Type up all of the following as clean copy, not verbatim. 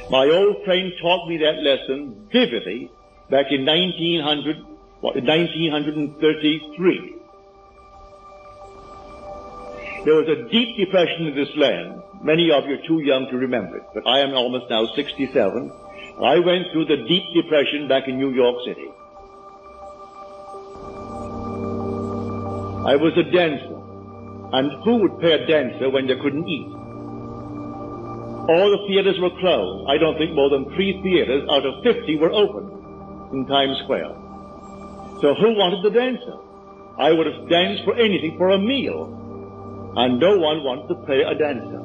My old friend taught me that lesson vividly back in 1933. There was a deep depression in this land. Many of you are too young to remember it, but I am almost now 67. I went through the deep depression back in New York City. I was a dancer, and who would pay a dancer when they couldn't eat? All the theaters were closed. I don't think more than 3 theaters out of 50 were open in Times Square. So who wanted the dancer? I would have danced for anything, for a meal. And no one wanted to pay a dancer.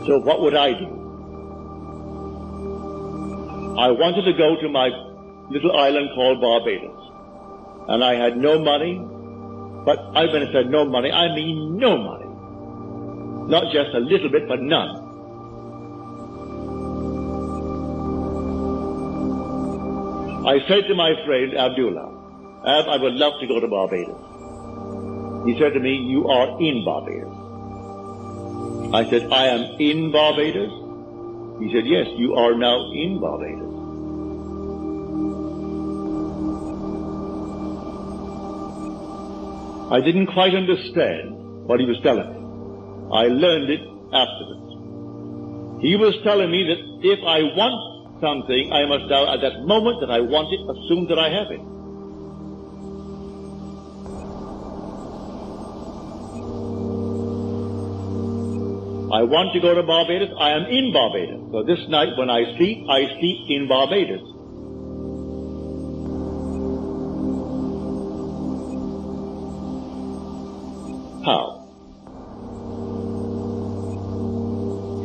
So what would I do? I wanted to go to my little island called Barbados. And I had no money, but when I said no money, I mean no money. Not just a little bit, but none. I said to my friend Abdullah, Ab, I would love to go to Barbados. He said to me, you are in Barbados. I said, I am in Barbados? He said, yes, you are now in Barbados. I didn't quite understand what he was telling me. I learned it afterwards. He was telling me that if I want something, I must now, at that moment that I want it, assume that I have it. I want to go to Barbados, I am in Barbados. So this night when I sleep in Barbados. How?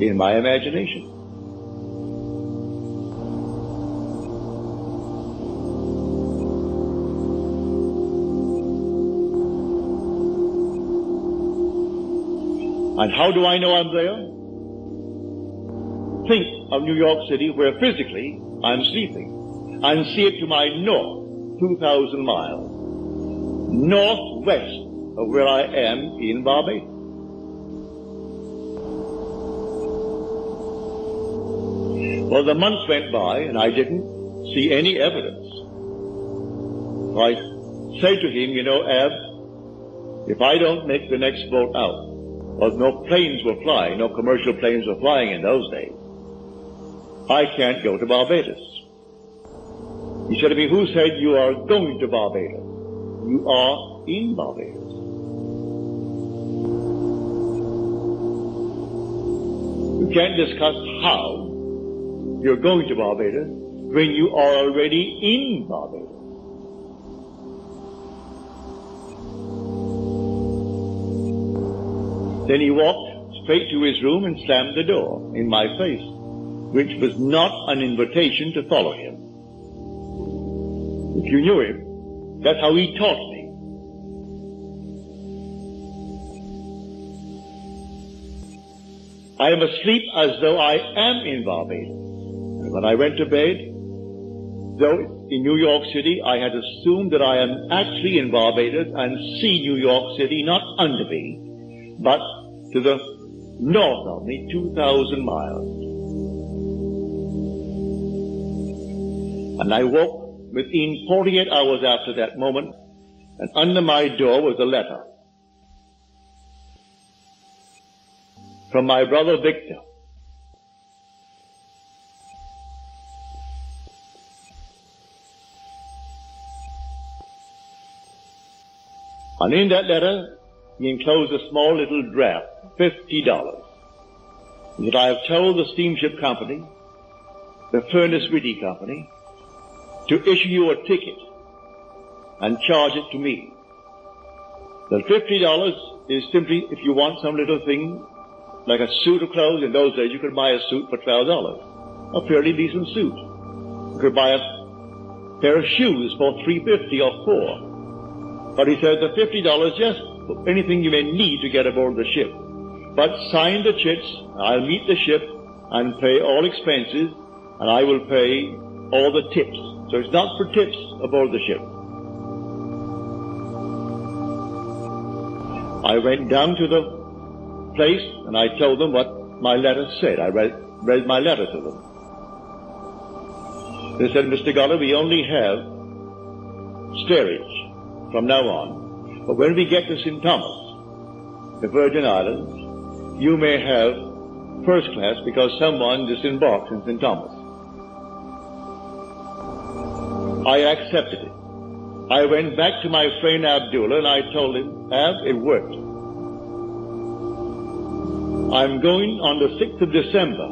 In my imagination. And how do I know I'm there? Think of New York City, where physically I'm sleeping, and see it to my north, 2,000 miles, northwest of where I am in Barbados. Well, the months went by, and I didn't see any evidence. So I said to him, you know, Ab, if I don't make the next boat out, well, no planes were flying, no commercial planes were flying in those days, I can't go to Barbados. He said to me, who said you are going to Barbados? You are in Barbados. You can't discuss how you're going to Barbados when you are already in Barbados. Then he walked straight to his room and slammed the door in my face, which was not an invitation to follow him. If you knew him, that's how he taught me. I am asleep as though I am in Barbados. And when I went to bed, though in New York City, I had assumed that I am actually in Barbados and see New York City not under me, but to the north of me, 2,000 miles. And I woke within 48 hours after that moment, and under my door was a letter from my brother Victor. And in that letter, he enclosed a small little draft, $50. That I have told the steamship company, the Furnace Whitty Company, to issue you a ticket and charge it to me. The $50 is simply if you want some little thing, like a suit of clothes. In those days, you could buy a suit for $12, a fairly decent suit. You could buy a pair of shoes for $3.50 or $4. But he said the $50 just anything you may need to get aboard the ship. But sign the chits, I'll meet the ship and pay all expenses, and I will pay all the tips. So it's not for tips aboard the ship. I went down to the place and I told them what my letter said. I read my letter to them. They said, Mr. Goddard, we only have steerage from now on. But when we get to St. Thomas, the Virgin Islands, you may have first class because someone disembarked in St. Thomas. I accepted it. I went back to my friend Abdullah and I told him, Ab, it worked. I'm going on the 6th of December,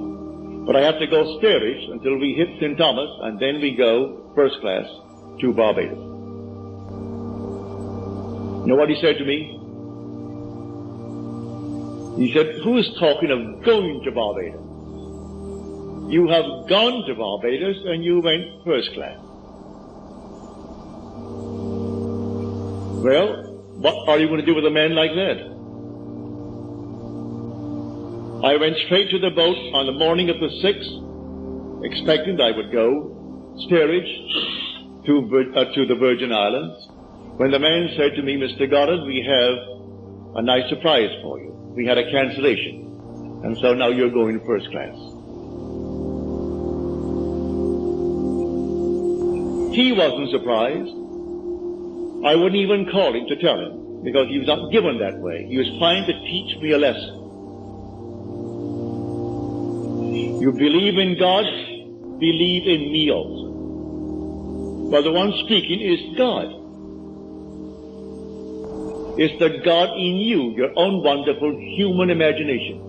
but I have to go steerage until we hit St. Thomas, and then we go first class to Barbados. You know what he said to me? He said, who is talking of going to Barbados? You have gone to Barbados and you went first class. Well, what are you going to do with a man like that? I went straight to the boat on the morning of the 6th, expecting I would go steerage to the Virgin Islands, when the man said to me, Mr. Goddard, we have a nice surprise for you. We had a cancellation, and so now you're going first class. He wasn't surprised. I wouldn't even call him to tell him, because he was not given that way. He was trying to teach me a lesson. You believe in God, believe in me also. Well, the one speaking is God. It's the God in you, your own wonderful human imagination.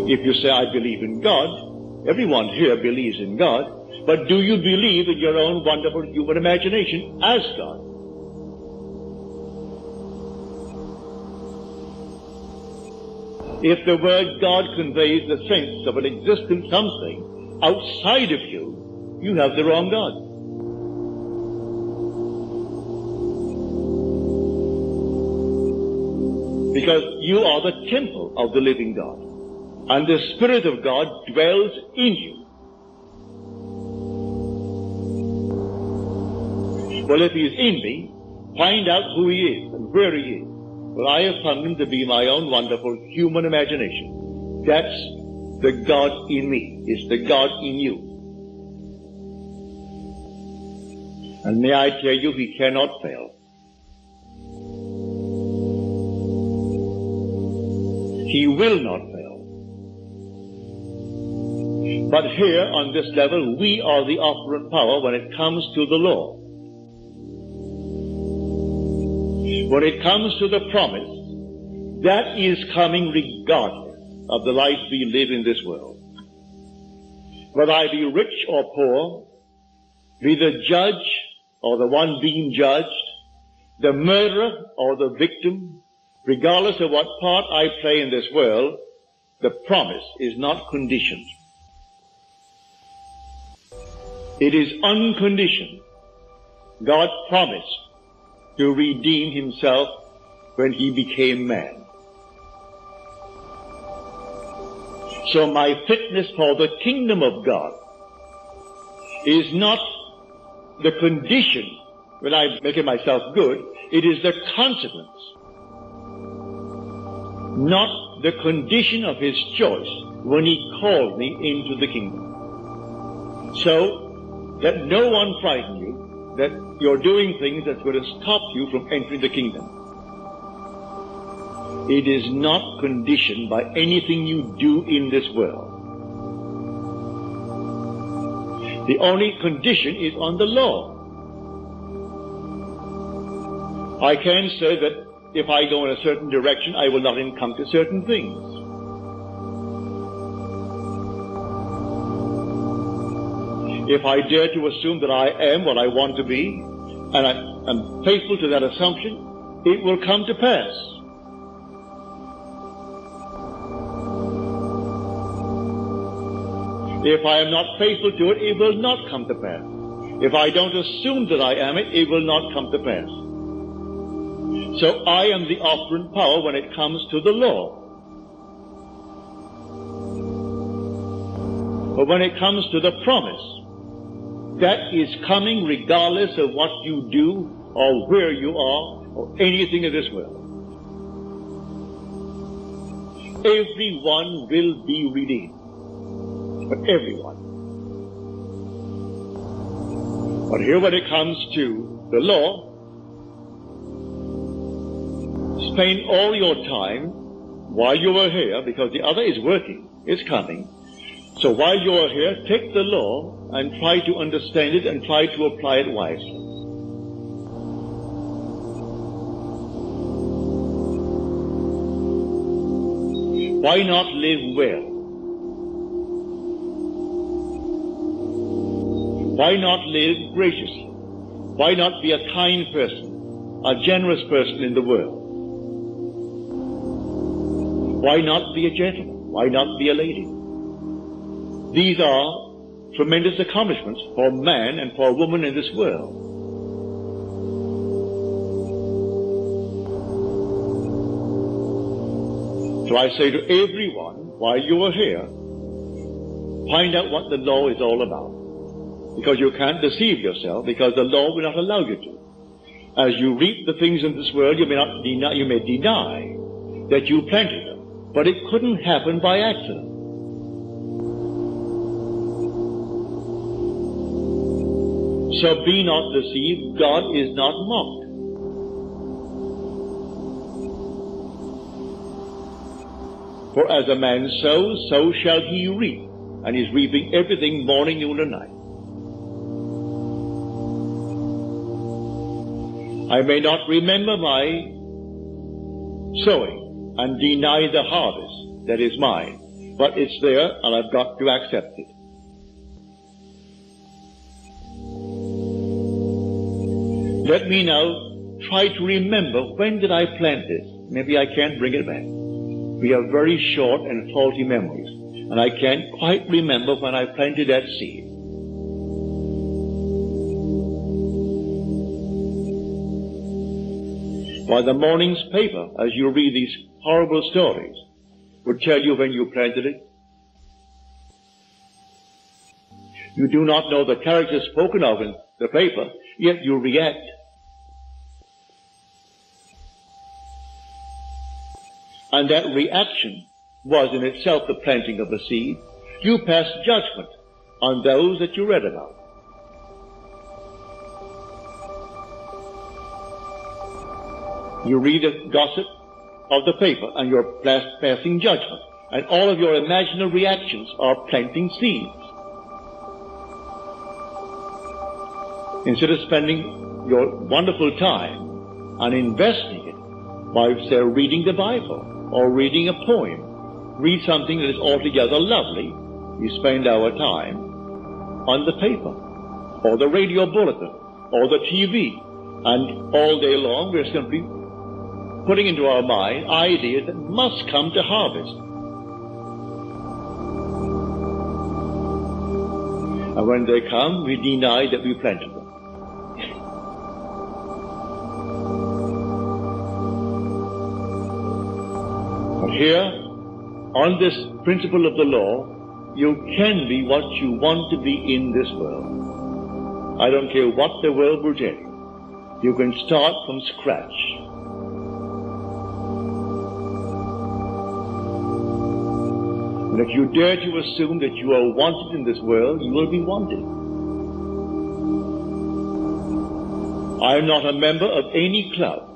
If you say, I believe in God, everyone here believes in God, but do you believe in your own wonderful human imagination as God? If the word God conveys the sense of an existent something outside of you, you have the wrong God. Because you are the temple of the living God, and the Spirit of God dwells in you. Well, if He is in me, find out who He is and where He is. Well, I have found Him to be my own wonderful human imagination. That's the God in me. It's the God in you. And may I tell you, He cannot fail. He will not fail. But here on this level, we are the operant power when it comes to the law. When it comes to the promise, that is coming regardless of the life we live in this world. Whether I be rich or poor, be the judge or the one being judged, the murderer or the victim, regardless of what part I play in this world, the promise is not conditioned. It is unconditioned. God promised to redeem Himself when He became man. So my fitness for the kingdom of God is not the condition when I make myself good. It is the consequence, not the condition of His choice when He called me into the kingdom. So let no one frighten you that you're doing things that's going to stop you from entering the kingdom. It is not conditioned by anything you do in this world. The only condition is on the law. I can say that if I go in a certain direction, I will not encounter certain things. If I dare to assume that I am what I want to be, and I am faithful to that assumption, it will come to pass. If I am not faithful to it, it will not come to pass. If I don't assume that I am it, it will not come to pass. So I am the operant power when it comes to the law. But when it comes to the promise, that is coming regardless of what you do or where you are or anything in this world. everyone will be redeemed. But everyone. But here when it comes to the law, spend all your time while you are here, because the other is working, is coming. So while you are here, take the law and try to understand it and try to apply it wisely. Why not live well? Why not live graciously? Why not be a kind person, a generous person in the world? Why not be a gentleman? Why not be a lady? These are tremendous accomplishments for man and for woman in this world. So I say to everyone, while you are here, find out what the law is all about. Because you can't deceive yourself, because the law will not allow you to. As you reap the things in this world, you may deny that you planted them. But it couldn't happen by accident. So be not deceived, God is not mocked. For as a man sows, so shall he reap. And he's reaping everything morning, noon, and night. I may not remember my sowing and deny the harvest that is mine, but it's there and I've got to accept it. Let me now try to remember, when did I plant this? Maybe I can't bring it back. We have very short and faulty memories, and I can't quite remember when I planted that seed. Why, the morning's paper, as you read these horrible stories, would tell you when you planted it. You do not know the characters spoken of in the paper, yet you react. And that reaction was in itself the planting of the seed. You passed judgment on those that you read about. You read the gossip of the paper and you're passing judgment. And all of your imaginary reactions are planting seeds. Instead of spending your wonderful time and investing it by, say, reading the Bible or reading a poem, read something that is altogether lovely, you spend our time on the paper or the radio bulletin or the TV. And all day long we're simply putting into our mind ideas that must come to harvest. And when they come, we deny that we planted them. But here, on this principle of the law, you can be what you want to be in this world. I don't care what the world will tell you. You can start from scratch. And if you dare to assume that you are wanted in this world, you will be wanted. I am not a member of any club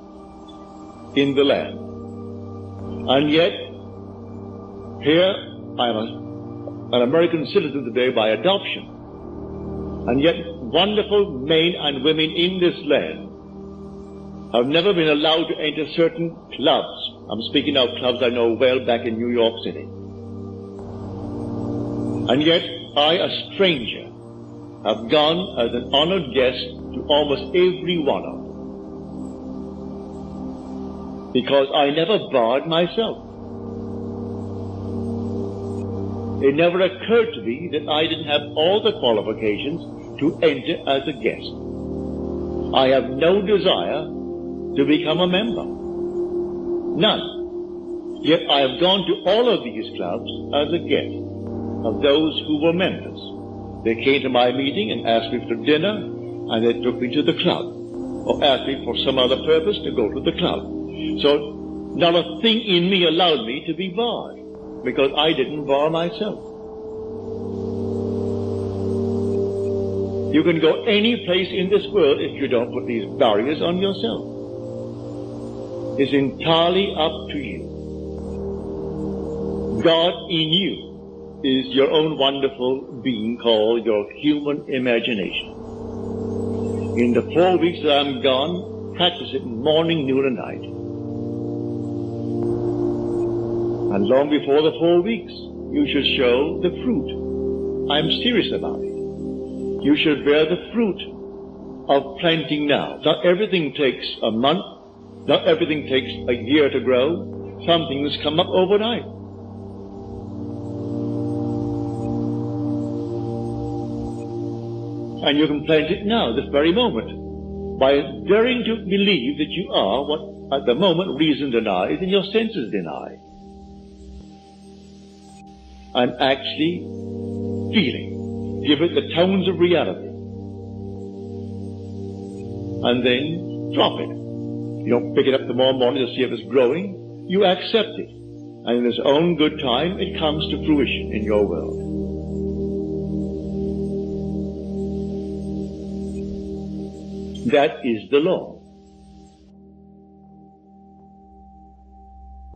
in the land. And yet, here I am an American citizen today by adoption. And yet, wonderful men and women in this land have never been allowed to enter certain clubs. I'm speaking of clubs I know well back in New York City. And yet, I, a stranger, have gone as an honored guest to almost every one of them. Because I never barred myself. It never occurred to me that I didn't have all the qualifications to enter as a guest. I have no desire to become a member. None. Yet I have gone to all of these clubs as a guest of those who were members. They came to my meeting and asked me for dinner, and they took me to the club, or asked me for some other purpose to go to the club. So Not a thing in me allowed me to be barred, because I didn't bar myself. You can go any place in this world if you don't put these barriers on yourself. It's entirely up to you. God in you is your own wonderful being called your human imagination. In the 4 weeks that I'm gone, practice it morning, noon, and night. And long before the 4 weeks, you should show the fruit. I'm serious about it. You should bear the fruit of planting now. Not everything takes a month. Not everything takes a year to grow. Some things come up overnight. And you can plant it now, this very moment, by daring to believe that you are what at the moment reason denies and your senses deny. And actually feeling. Give it the tones of reality. And then drop it. You don't pick it up tomorrow morning to see if it's growing. You accept it. And in its own good time, it comes to fruition in your world. That is the law.